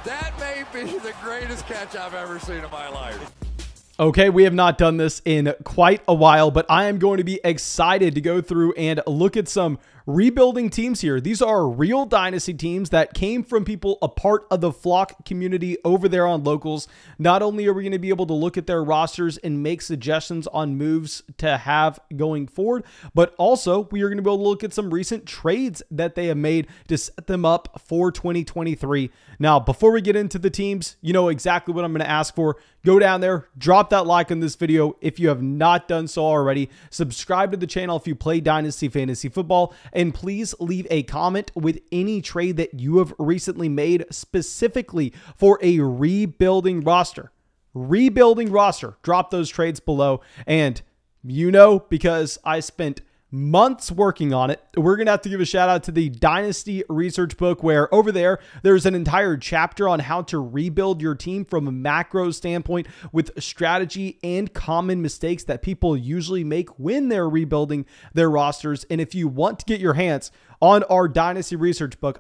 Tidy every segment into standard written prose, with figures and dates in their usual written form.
That may be the greatest catch I've ever seen in my life. Okay, we have not done this in quite a while, but I am going to be excited to go through and look at some rebuilding teams here. These are real Dynasty teams that came from people a part of the Flock community over there on Locals. Not only are we going to be able to look at their rosters and make suggestions on moves to have going forward, but also we are going to be able to look at some recent trades that they have made to set them up for 2023. Now, before we get into the teams, you know exactly what I'm going to ask for. Go down there, drop that like on this video if you have not done so already. Subscribe to the channel if you play Dynasty Fantasy Football. And please leave a comment with any trade that you have recently made specifically for a rebuilding roster. Rebuilding roster. Drop those trades below. And you know, because I spent months working on it, we're going to have to give a shout out to the Dynasty research book, where over there's an entire chapter on how to rebuild your team from a macro standpoint with strategy and common mistakes that people usually make when they're rebuilding their rosters. And if you want to get your hands on our Dynasty research book,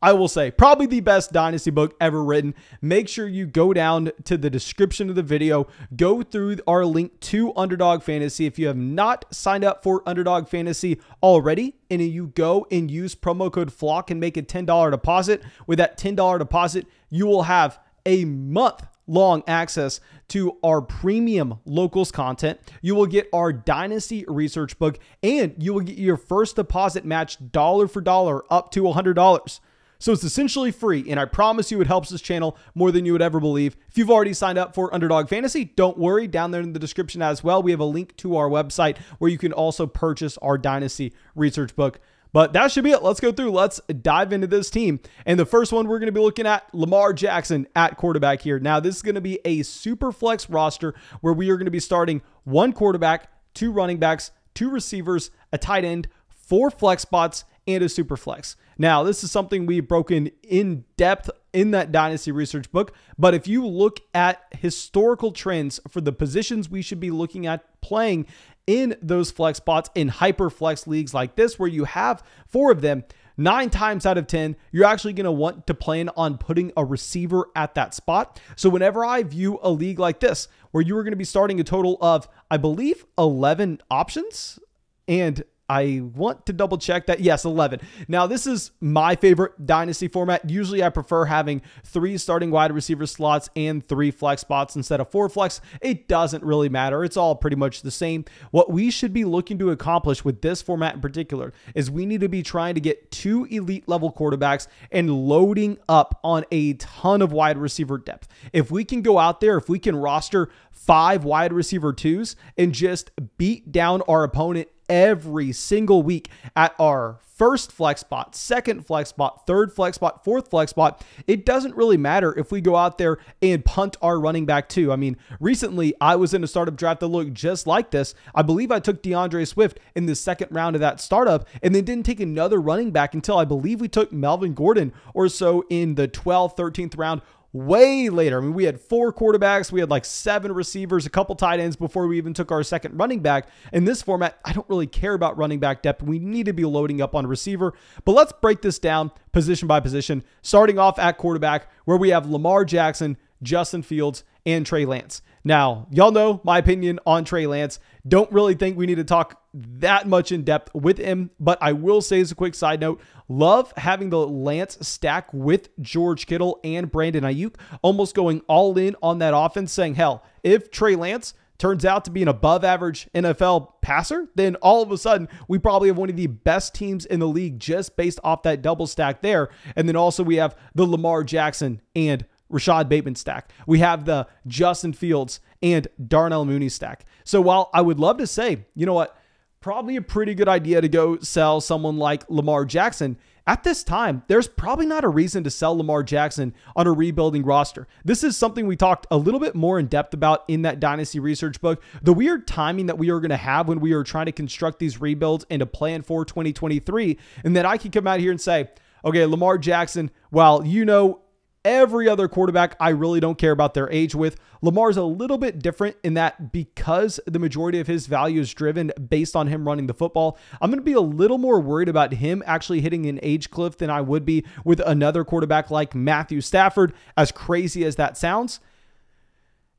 I will say probably the best Dynasty book ever written. Make sure you go down to the description of the video, go through our link to Underdog Fantasy. If you have not signed up for Underdog Fantasy already, and you go and use promo code FLOCK and make a $10 deposit, with that $10 deposit, you will have a month-long access to our premium Locals content. You will get our Dynasty research book, and you will get your first deposit matched dollar for dollar up to $100. So it's essentially free, and I promise you it helps this channel more than you would ever believe. If you've already signed up for Underdog Fantasy, don't worry. Down there in the description as well, we have a link to our website where you can also purchase our Dynasty research book. But that should be it. Let's go through. Let's dive into this team. And the first one we're going to be looking at, Lamar Jackson at quarterback here. Now, this is going to be a super flex roster where we are going to be starting one quarterback, two running backs, two receivers, a tight end, four flex spots, and a super flex. Now, this is something we've broken in depth in that Dynasty research book, but if you look at historical trends for the positions we should be looking at playing in those flex spots in hyper flex leagues like this, where you have four of them, 9 times out of 10, you're actually going to want to plan on putting a receiver at that spot. So whenever I view a league like this, where you are going to be starting a total of, I believe, 11 options, and I want to double check that. Yes, 11. Now, this is my favorite Dynasty format. Usually I prefer having 3 starting wide receiver slots and 3 flex spots instead of 4 flex. It doesn't really matter. It's all pretty much the same. What we should be looking to accomplish with this format in particular is we need to be trying to get 2 elite level quarterbacks and loading up on a ton of wide receiver depth. If we can go out there, if we can roster 5 wide receiver 2s and just beat down our opponent every single week at our first flex spot, second flex spot, third flex spot, fourth flex spot, it doesn't really matter if we go out there and punt our running back too. I mean, recently I was in a startup draft that looked just like this. I believe I took DeAndre Swift in the second round of that startup and then didn't take another running back until I believe we took Melvin Gordon or so in the 12th, 13th round. Way later. I mean, we had 4 quarterbacks. We had like 7 receivers, a couple tight ends before we even took our second running back. In this format, I don't really care about running back depth. We need to be loading up on receiver. But let's break this down position by position, starting off at quarterback, where we have Lamar Jackson, Justin Fields, and Trey Lance. Now, y'all know my opinion on Trey Lance. Don't really think we need to talk that much in depth with him, but I will say as a quick side note, love having the Lance stack with George Kittle and Brandon Ayuk, almost going all in on that offense, saying, hell, if Trey Lance turns out to be an above average NFL passer, then all of a sudden we probably have one of the best teams in the league just based off that double stack there. And then also we have the Lamar Jackson and Rashad Bateman stack. We have the Justin Fields and Darnell Mooney stack. So while I would love to say, you know what, probably a pretty good idea to go sell someone like Lamar Jackson, at this time, there's probably not a reason to sell Lamar Jackson on a rebuilding roster. This is something we talked a little bit more in depth about in that Dynasty research book. The weird timing that we are going to have when we are trying to construct these rebuilds and a plan for 2023. And then I can come out here and say, okay, Lamar Jackson, well, you know, every other quarterback, I really don't care about their age with. Lamar's a little bit different in that because the majority of his value is driven based on him running the football, I'm going to be a little more worried about him actually hitting an age cliff than I would be with another quarterback like Matthew Stafford, as crazy as that sounds.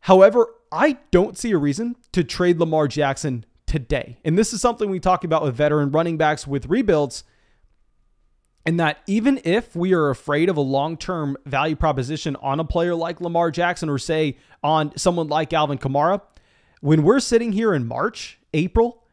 However, I don't see a reason to trade Lamar Jackson today. And this is something we talk about with veteran running backs with rebuilds, and that even if we are afraid of a long-term value proposition on a player like Lamar Jackson, or say on someone like Alvin Kamara, when we're sitting here in March, April,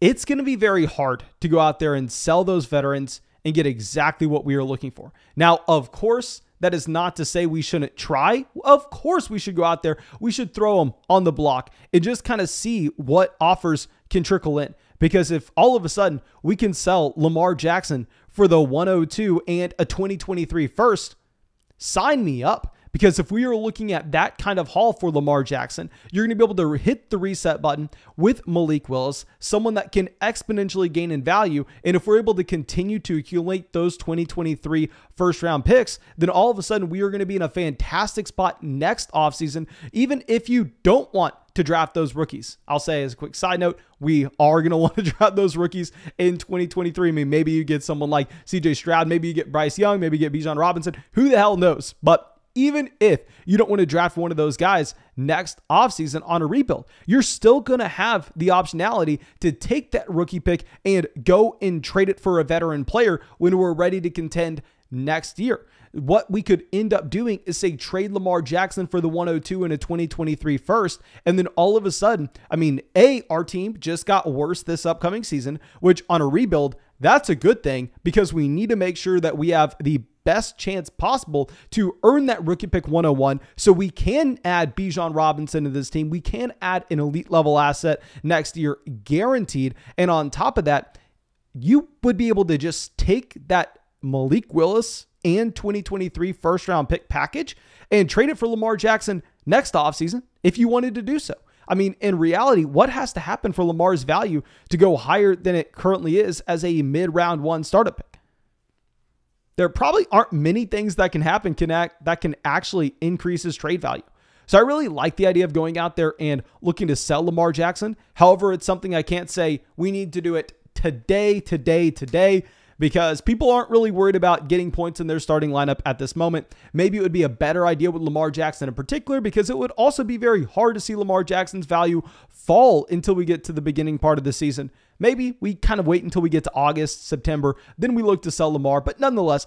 it's going to be very hard to go out there and sell those veterans and get exactly what we are looking for. Now, of course, that is not to say we shouldn't try. Of course, we should go out there. We should throw them on the block and just kind of see what offers can trickle in. Because if all of a sudden we can sell Lamar Jackson for the 102 and a 2023 first, sign me up. Because if we are looking at that kind of haul for Lamar Jackson, you're going to be able to hit the reset button with Malik Willis, someone that can exponentially gain in value. And if we're able to continue to accumulate those 2023 first round picks, then all of a sudden we are going to be in a fantastic spot next offseason, even if you don't want to draft those rookies. I'll say as a quick side note, we are going to want to draft those rookies in 2023. I mean, maybe you get someone like CJ Stroud, maybe you get Bryce Young, maybe you get Bijan Robinson, who the hell knows? But even if you don't want to draft one of those guys next offseason on a rebuild, you're still going to have the optionality to take that rookie pick and go and trade it for a veteran player when we're ready to contend next year. What we could end up doing is say trade Lamar Jackson for the 102 and a 2023 first. And then all of a sudden, I mean, our team just got worse this upcoming season, which on a rebuild, that's a good thing because we need to make sure that we have the best chance possible to earn that rookie pick 101 so we can add Bijan Robinson to this team. We can add an elite level asset next year, guaranteed. And on top of that, you would be able to just take that Malik Willis and 2023 first round pick package and trade it for Lamar Jackson next offseason if you wanted to do so. I mean, in reality, what has to happen for Lamar's value to go higher than it currently is as a mid-round one startup pick? There probably aren't many things that can happen that can actually increase his trade value. So I really like the idea of going out there and looking to sell Lamar Jackson. However, it's something I can't say we need to do it today, because people aren't really worried about getting points in their starting lineup at this moment. Maybe it would be a better idea with Lamar Jackson in particular, because it would also be very hard to see Lamar Jackson's value fall until we get to the beginning part of the season. Maybe we kind of wait until we get to August, September, then we look to sell Lamar. But nonetheless,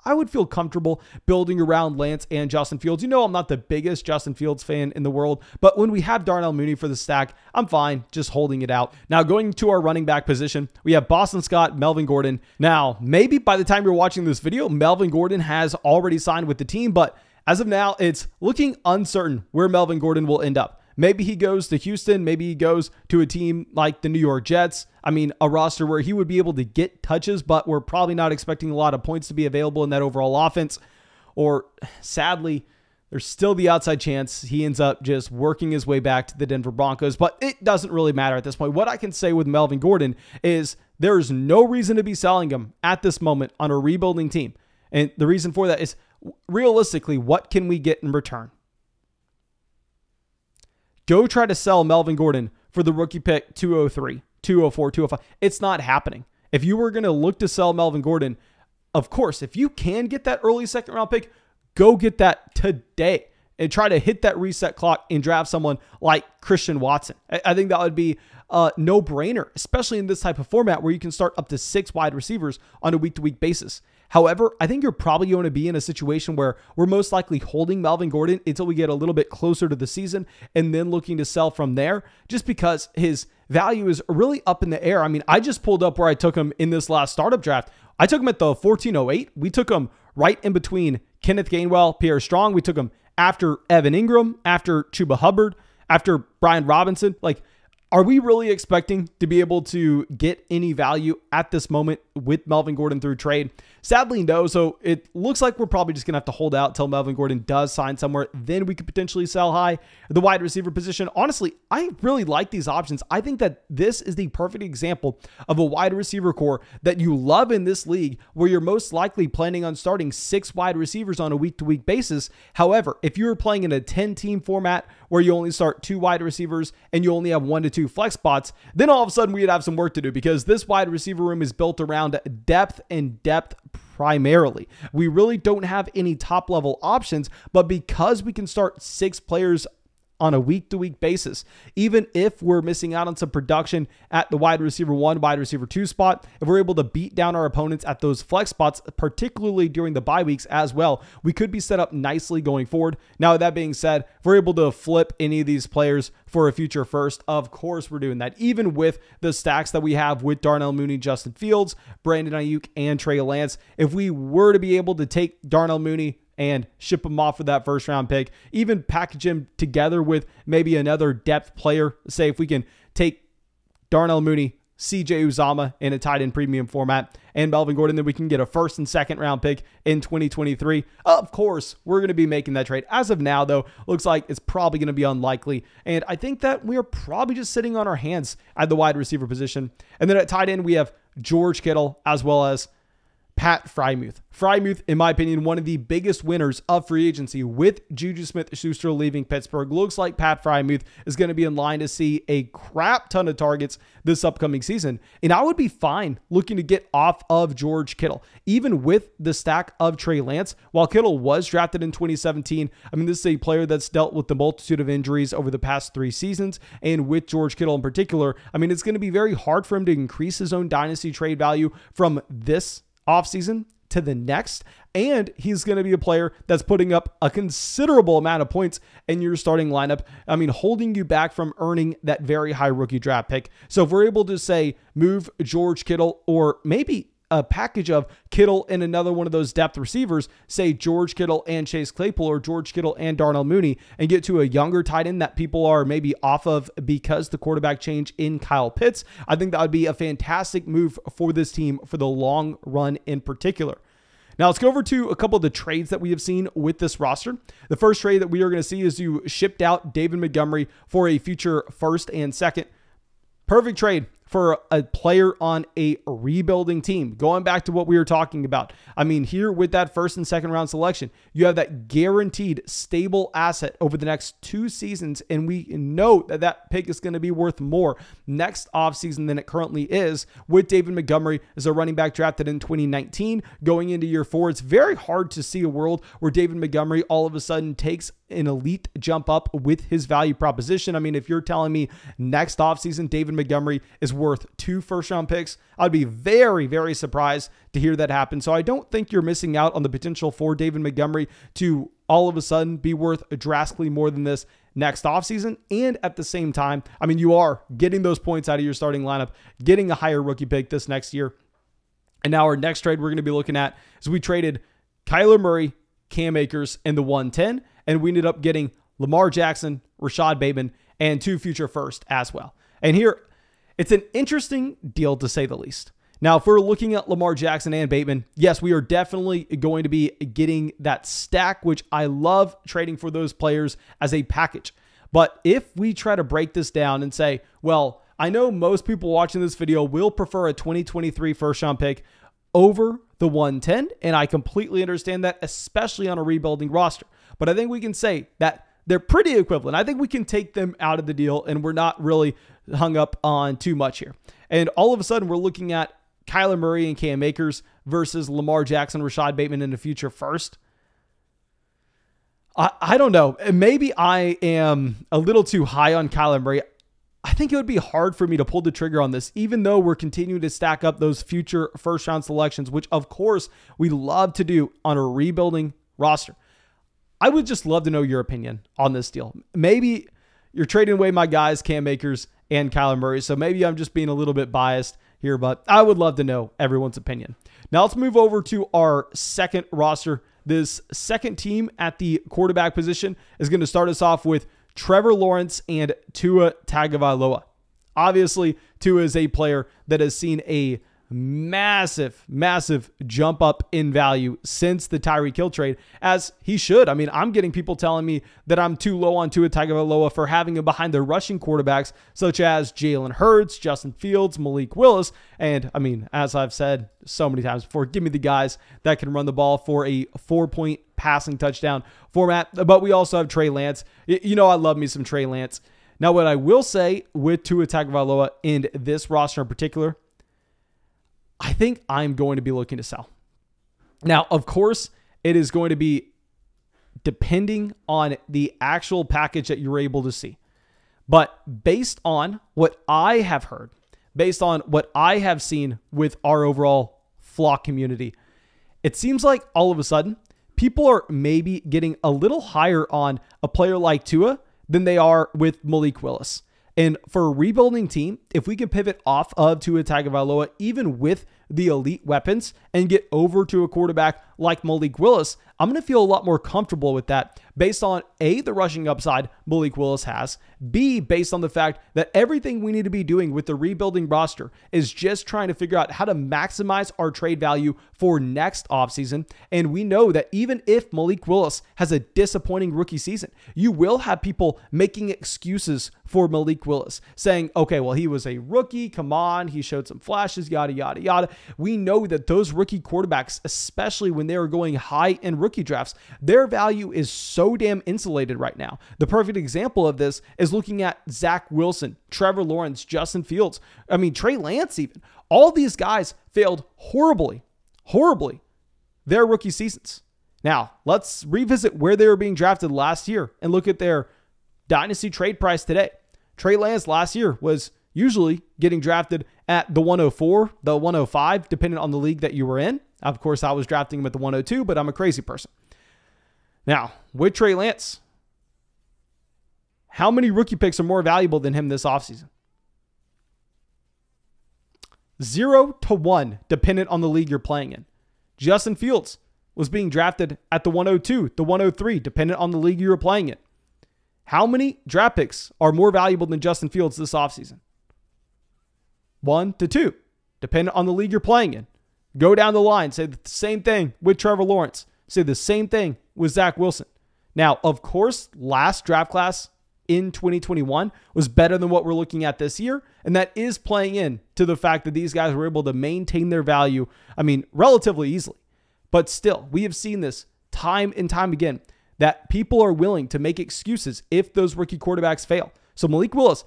I would feel comfortable building around Lance and Justin Fields. You know, I'm not the biggest Justin Fields fan in the world, but when we have Darnell Mooney for the stack, I'm fine just holding it out. Now, going to our running back position, we have Boston Scott, Melvin Gordon. Now, maybe by the time you're watching this video, Melvin Gordon has already signed with the team, but as of now, it's looking uncertain where Melvin Gordon will end up. Maybe he goes to Houston. Maybe he goes to a team like the New York Jets. I mean, a roster where he would be able to get touches, but we're probably not expecting a lot of points to be available in that overall offense. Or sadly, there's still the outside chance he ends up just working his way back to the Denver Broncos, but it doesn't really matter at this point. What I can say with Melvin Gordon is there's no reason to be selling him at this moment on a rebuilding team. And the reason for that is, realistically, what can we get in return? Go try to sell Melvin Gordon for the rookie pick 203, 204, 205. It's not happening. If you were going to look to sell Melvin Gordon, of course, if you can get that early second round pick, go get that today and try to hit that reset clock and draft someone like Christian Watson. I think that would be a no-brainer, especially in this type of format where you can start up to 6 wide receivers on a week-to-week basis. However, I think you're probably going to be in a situation where we're most likely holding Melvin Gordon until we get a little bit closer to the season and then looking to sell from there, just because his value is really up in the air. I mean, I just pulled up where I took him in this last startup draft. I took him at the 1408. We took him right in between Kenneth Gainwell, Pierre Strong. We took him after Evan Ingram, after Chuba Hubbard, after Brian Robinson. Like, Are we really expecting to be able to get any value at this moment with Melvin Gordon through trade? Sadly, no. So it looks like we're probably just going to have to hold out until Melvin Gordon does sign somewhere. Then we could potentially sell high. The wide receiver position, honestly, I really like these options. I think that this is the perfect example of a wide receiver core that you love in this league, where you're most likely planning on starting 6 wide receivers on a week-to-week basis. However, if you're playing in a 10-team format where you only start 2 wide receivers and you only have 1 to 2 flex spots, then all of a sudden we'd have some work to do, because this wide receiver room is built around depth and depth primarily. We really don't have any top level options, but because we can start 6 players on a week-to-week basis, even if we're missing out on some production at the wide receiver 1, wide receiver 2 spot, if we're able to beat down our opponents at those flex spots, particularly during the bye weeks as well, we could be set up nicely going forward. Now, with that being said, if we're able to flip any of these players for a future first, of course we're doing that, even with the stacks that we have with Darnell Mooney, Justin Fields, Brandon Ayuk, and Trey Lance. If we were to be able to take Darnell Mooney and ship him off for that first round pick, even package him together with maybe another depth player. Say if we can take Darnell Mooney, CJ Uzama in a tight end premium format, and Melvin Gordon, then we can get a first and second round pick in 2023. Of course, we're going to be making that trade. As of now, though, looks like it's probably going to be unlikely. And I think that we are probably just sitting on our hands at the wide receiver position. And then at tight end, we have George Kittle as well as Pat Freiermuth. Freiermuth, in my opinion, one of the biggest winners of free agency with Juju Smith-Schuster leaving Pittsburgh. Looks like Pat Freiermuth is going to be in line to see a crap ton of targets this upcoming season. And I would be fine looking to get off of George Kittle, even with the stack of Trey Lance. While Kittle was drafted in 2017, I mean, this is a player that's dealt with the multitude of injuries over the past 3 seasons. And with George Kittle in particular, I mean, it's going to be very hard for him to increase his own dynasty trade value from this offseason to the next, and he's going to be a player that's putting up a considerable amount of points in your starting lineup. I mean, holding you back from earning that very high rookie draft pick. So if we're able to say move George Kittle, or maybe a package of Kittle and another one of those depth receivers, say George Kittle and Chase Claypool, or George Kittle and Darnell Mooney, and get to a younger tight end that people are maybe off of because the quarterback change in Kyle Pitts, I think that would be a fantastic move for this team for the long run in particular. Now let's go over to a couple of the trades that we have seen with this roster. The first trade that we are going to see is you shipped out David Montgomery for a future first and second. Perfect trade for a player on a rebuilding team. Going back to what we were talking about, I mean, here with that first and second round selection, you have that guaranteed stable asset over the next 2 seasons, and we know that that pick is going to be worth more next offseason than it currently is. With David Montgomery as a running back drafted in 2019, going into year 4, it's very hard to see a world where David Montgomery all of a sudden takes an elite jump up with his value proposition. I mean, if you're telling me next offseason David Montgomery is worth 2 first-round picks, I'd be very, very surprised to hear that happen. So I don't think you're missing out on the potential for David Montgomery to all of a sudden be worth drastically more than this next offseason. And at the same time, I mean, you are getting those points out of your starting lineup, getting a higher rookie pick this next year. And now our next trade we're going to be looking at is we traded Kyler Murray, Cam Akers, and the 110, and we ended up getting Lamar Jackson, Rashad Bateman, and 2 future first as well. And here, it's an interesting deal to say the least. Now, if we're looking at Lamar Jackson and Bateman, yes, we are definitely going to be getting that stack, which I love trading for those players as a package. But if we try to break this down and say, well, I know most people watching this video will prefer a 2023 first-round pick over the 110, and I completely understand that, especially on a rebuilding roster. But I think we can say that they're pretty equivalent. I think we can take them out of the deal, and we're not really hung up on too much here. And all of a sudden, we're looking at Kyler Murray and Cam Akers versus Lamar Jackson, Rashad Bateman in the future first. I don't know. Maybe I am a little too high on Kyler Murray. I think it would be hard for me to pull the trigger on this, even though we're continuing to stack up those future first-round selections, which, of course, we love to do on a rebuilding roster. I would just love to know your opinion on this deal. Maybe you're trading away my guys, Cam Akers and Kyler Murray, so maybe I'm just being a little bit biased here, but I would love to know everyone's opinion. Now let's move over to our second roster. This second team at the quarterback position is going to start us off with Trevor Lawrence and Tua Tagovailoa. Obviously, Tua is a player that has seen a massive jump up in value since the Tyreek Hill trade, as he should. I mean, I'm getting people telling me that I'm too low on Tua Tagovailoa for having him behind the rushing quarterbacks such as Jalen Hurts, Justin Fields, Malik Willis. And I mean, as I've said so many times before, give me the guys that can run the ball for a 4-point passing touchdown format. But we also have Trey Lance. You know, I love me some Trey Lance. Now, what I will say with Tua Tagovailoa in this roster in particular, I think I'm going to be looking to sell. Now, of course, it is going to be depending on the actual package that you're able to see. But based on what I have heard, based on what I have seen with our overall flock community, it seems like all of a sudden, people are maybe getting a little higher on a player like Tua than they are with Malik Willis. And for a rebuilding team, if we can pivot off of Tua Tagovailoa, even with the elite weapons, and get over to a quarterback like Malik Willis, I'm going to feel a lot more comfortable with that based on A, the rushing upside Malik Willis has, B, based on the fact that everything we need to be doing with the rebuilding roster is just trying to figure out how to maximize our trade value for next offseason. And we know that even if Malik Willis has a disappointing rookie season, you will have people making excuses for Malik Willis, saying, okay, well, he was a rookie. Come on, he showed some flashes, yada, yada, yada. We know that those rookie quarterbacks, especially when they are going high in rookie drafts, their value is so damn insulated right now. The perfect example of this is looking at Zach Wilson, Trevor Lawrence, Justin Fields. I mean, Trey Lance even. All these guys failed horribly their rookie seasons. Now, let's revisit where they were being drafted last year and look at their dynasty trade price today. Trey Lance last year was usually getting drafted at the 104, the 105, depending on the league that you were in. Of course, I was drafting him at the 102, but I'm a crazy person. Now, with Trey Lance, how many rookie picks are more valuable than him this offseason? 0 to 1, dependent on the league you're playing in. Justin Fields was being drafted at the 102, the 103, dependent on the league you were playing in. How many draft picks are more valuable than Justin Fields this offseason? 1 to 2, dependent on the league you're playing in. Go down the line, say the same thing with Trevor Lawrence. Say the same thing with Zach Wilson. Now, of course, last draft class in 2021 was better than what we're looking at this year, and that is playing in to the fact that these guys were able to maintain their value, I mean, relatively easily. But still, we have seen this time and time again, that people are willing to make excuses if those rookie quarterbacks fail. So Malik Willis,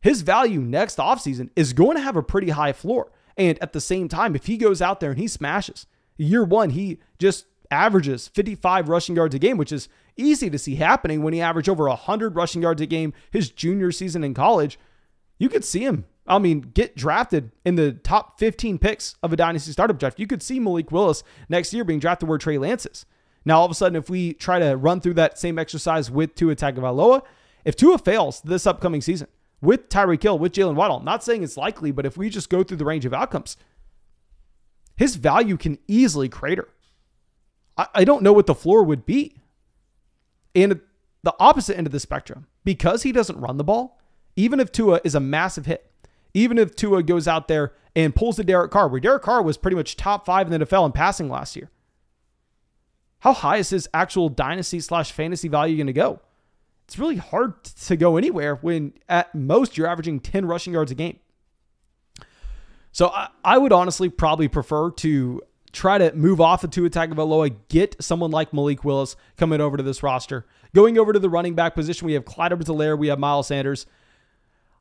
his value next offseason is going to have a pretty high floor. And at the same time, if he goes out there and he smashes, year one, he just averages 55 rushing yards a game, which is easy to see happening when he averaged over 100 rushing yards a game his junior season in college. You could see him, I mean, get drafted in the top 15 picks of a dynasty startup draft. You could see Malik Willis next year being drafted where Trey Lance is. Now, all of a sudden, if we try to run through that same exercise with Tua Tagovailoa, if Tua fails this upcoming season with Tyreek Hill, with Jalen Waddle, not saying it's likely, but if we just go through the range of outcomes, his value can easily crater. I don't know what the floor would be. And the opposite end of the spectrum, because he doesn't run the ball, even if Tua is a massive hit, even if Tua goes out there and pulls the Derek Carr, where Derek Carr was pretty much top 5 in the NFL in passing last year, how high is his actual dynasty/fantasy value going to go? It's really hard to go anywhere when at most you're averaging 10 rushing yards a game. So I would honestly probably prefer to try to move off of Tua Tagovailoa, get someone like Malik Willis coming over to this roster. Going over to the running back position, we have Clyde Edwards-Helaire, we have Miles Sanders.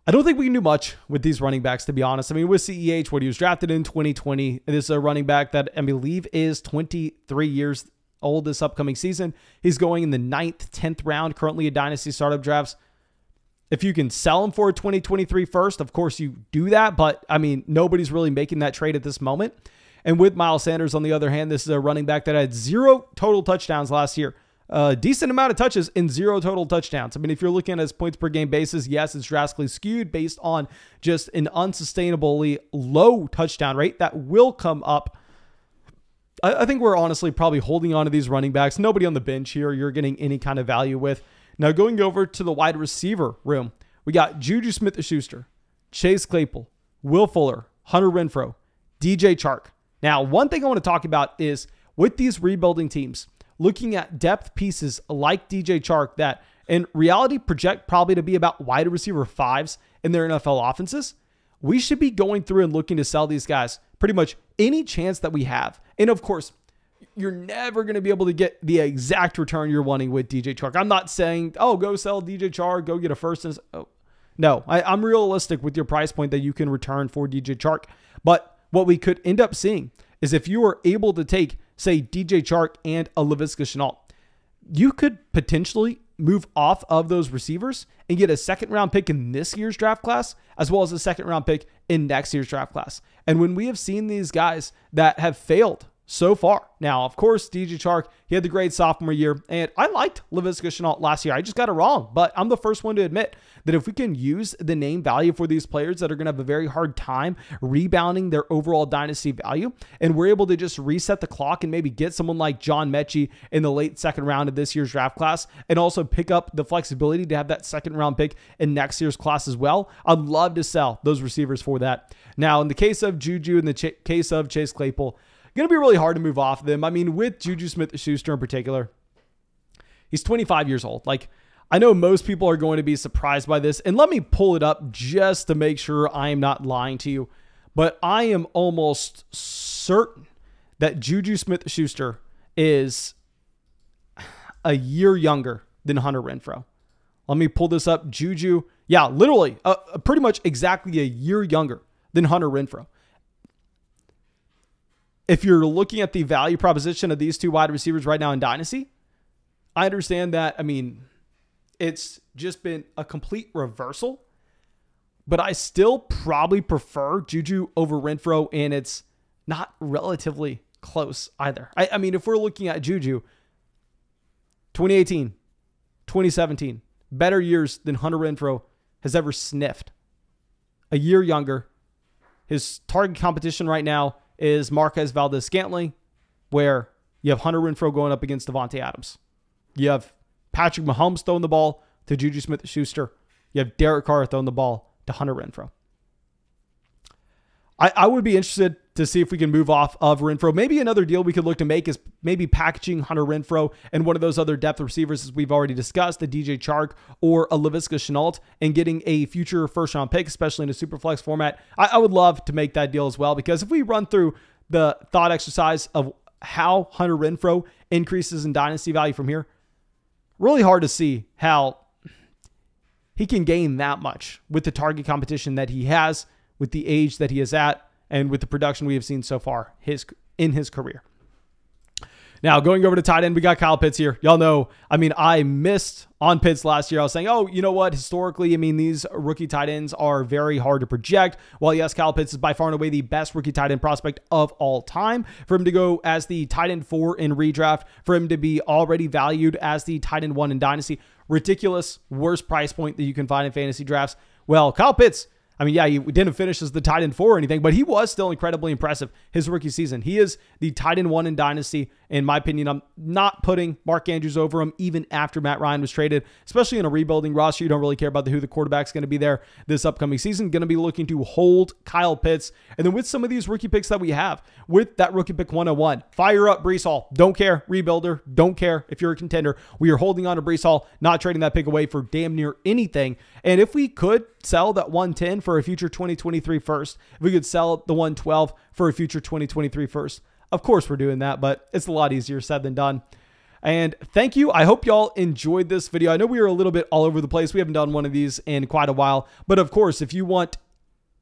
I don't think we can do much with these running backs, to be honest. I mean, with CEH, what he was drafted in 2020, this is a running back that I believe is 23 years old this upcoming season. He's going in the 9th, 10th round, currently a dynasty startup drafts. If you can sell him for a 2023 first, of course you do that, but I mean, nobody's really making that trade at this moment. And with Miles Sanders, on the other hand, this is a running back that had 0 total touchdowns last year. A decent amount of touches and 0 total touchdowns. I mean, if you're looking at his points per game basis, yes, it's drastically skewed based on just an unsustainably low touchdown rate that will come up. I think we're honestly probably holding on to these running backs. Nobody on the bench here you're getting any kind of value with. Now, going over to the wide receiver room, we got Juju Smith-Schuster, Chase Claypool, Will Fuller, Hunter Renfrow, DJ Chark. Now, one thing I want to talk about is with these rebuilding teams, looking at depth pieces like DJ Chark that in reality project probably to be about wide receiver 5s in their NFL offenses, we should be going through and looking to sell these guys pretty much any chance that we have. And of course, you're never going to be able to get the exact return you're wanting with DJ Chark. I'm not saying, oh, go sell DJ Chark, go get a first. Oh, no, I'm realistic with your price point that you can return for DJ Chark. But what we could end up seeing is if you are able to take, say, DJ Chark and a Laviska Shenault, you could potentially move off of those receivers and get a second-round pick in this year's draft class, as well as a second-round pick in next year's draft class. And when we have seen these guys that have failed so far. Now, of course, DJ Chark, he had the great sophomore year, and I liked Laviska Shenault last year. I just got it wrong, but I'm the first one to admit that if we can use the name value for these players that are going to have a very hard time rebounding their overall dynasty value, and we're able to just reset the clock and maybe get someone like John Mechie in the late second round of this year's draft class, and also pick up the flexibility to have that second round pick in next year's class as well, I'd love to sell those receivers for that. Now, in the case of Juju, in the case of Chase Claypool, going to be really hard to move off them. I mean, with Juju Smith-Schuster in particular, he's 25 years old. Like, I know most people are going to be surprised by this, and let me pull it up just to make sure I am not lying to you, but I am almost certain that Juju Smith-Schuster is a year younger than Hunter Renfrow. Let me pull this up. Juju, yeah, literally, pretty much exactly a year younger than Hunter Renfrow. If you're looking at the value proposition of these two wide receivers right now in Dynasty, I understand that, I mean, it's just been a complete reversal, but I still probably prefer Juju over Renfrow, and it's not relatively close either. I mean, if we're looking at Juju, 2018, 2017, better years than Hunter Renfrow has ever sniffed. A year younger. His target competition right now is Marquez Valdez-Scantling, where you have Hunter Renfrow going up against Davante Adams. You have Patrick Mahomes throwing the ball to Juju Smith-Schuster. You have Derek Carr throwing the ball to Hunter Renfrow. I would be interested to see if we can move off of Renfrow. Maybe another deal we could look to make is maybe packaging Hunter Renfrow and one of those other depth receivers as we've already discussed, the DJ Chark or a Laviska Shenault, and getting a future first-round pick, especially in a superflex format. I would love to make that deal as well, because if we run through the thought exercise of how Hunter Renfrow increases in dynasty value from here, really hard to see how he can gain that much with the target competition that he has, with the age that he is at, and with the production we have seen so far in his career. Now, going over to tight end, we got Kyle Pitts here. Y'all know, I mean, I missed on Pitts last year. I was saying, oh, you know what? Historically, I mean, these rookie tight ends are very hard to project. While yes, Kyle Pitts is by far and away the best rookie tight end prospect of all time. For him to go as the tight end 4 in redraft, for him to be already valued as the tight end 1 in Dynasty, ridiculous, worst price point that you can find in fantasy drafts. Well, Kyle Pitts, I mean, yeah, he didn't finish as the tight end 4 or anything, but he was still incredibly impressive his rookie season. He is the tight end 1 in Dynasty. In my opinion, I'm not putting Mark Andrews over him even after Matt Ryan was traded, especially in a rebuilding roster. You don't really care about who the quarterback's going to be there this upcoming season. Going to be looking to hold Kyle Pitts. And then with some of these rookie picks that we have, with that rookie pick 101, fire up Breece Hall. Don't care, rebuilder. Don't care if you're a contender. We are holding on to Breece Hall, not trading that pick away for damn near anything. And if we could sell that 110 for a future 2023 first, if we could sell the 112 for a future 2023 first, of course we're doing that, but it's a lot easier said than done. And thank you. I hope y'all enjoyed this video. I know we were a little bit all over the place. We haven't done one of these in quite a while, but of course, if you want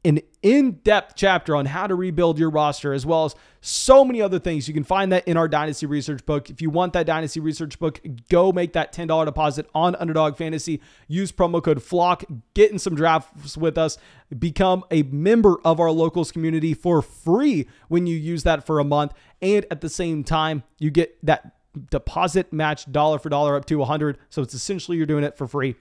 an in-depth chapter on how to rebuild your roster, as well as so many other things, you can find that in our Dynasty Research book. If you want that Dynasty Research book, go make that $10 deposit on Underdog Fantasy. Use promo code FLOCK. Get in some drafts with us. Become a member of our locals community for free when you use that for a month. And at the same time, you get that deposit match dollar for dollar up to $100. So it's essentially you're doing it for free.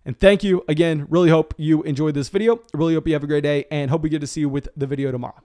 And thank you again. Really hope you enjoyed this video. Really hope you have a great day, and hope we get to see you with the video tomorrow.